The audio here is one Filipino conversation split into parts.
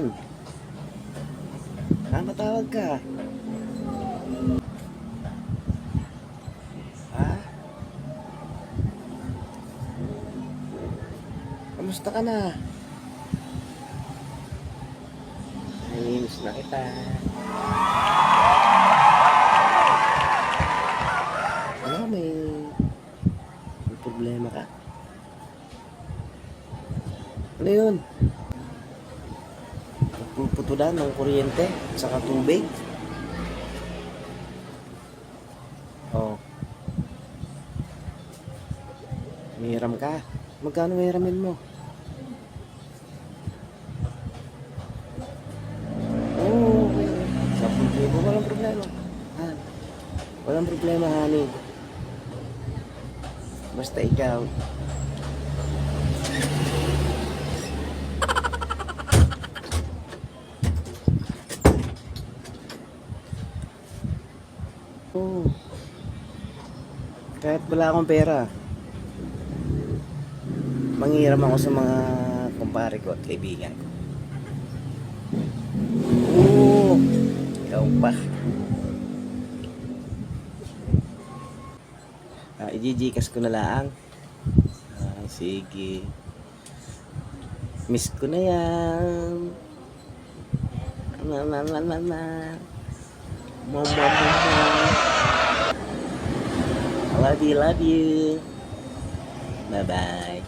yan? Matawag ka. Ha? Kamusta ka na? Miss na kita. Ano, may problema ka? Ano yun? Puputulan ng kuryente saka tubig? Oh. Mihiram ka? Magkano mahiramin mo? Oo, okay. 10,000, walang problema. Walang problema, honey. Basta ikaw. Oo. Kahit wala akong pera, manghiram ako sa mga kumpare ko at kaibigan ko. Oo. Ikaw pa. I-Gcash ko na lang. Sige. Miss ko na yan. Mama. Love you. Bye-bye.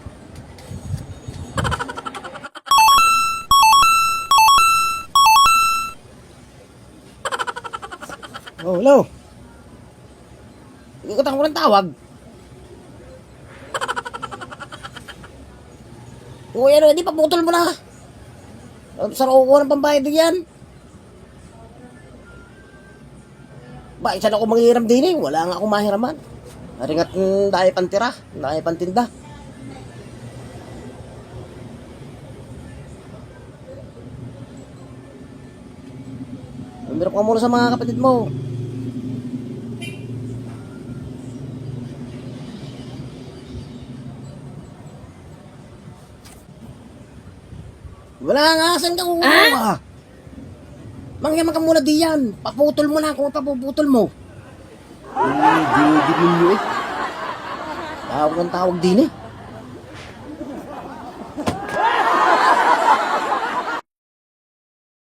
Oh, hello. Ikutan ko ng tawag. O yan, hindi pa putol mo na. Sarap ko ng pambayad yan. Ba, isa na ako manghiram din eh. Wala nga akong mahiraman. Haringat dahil pantira, dahil pantinda. Umirap ka muna sa mga kapatid mo. Wala nga, saan ka kukuha? Mangyaman ka muna diyan. Paputol mo na kung papuputol mo. Di mo eh. Tawag ng tawag din eh.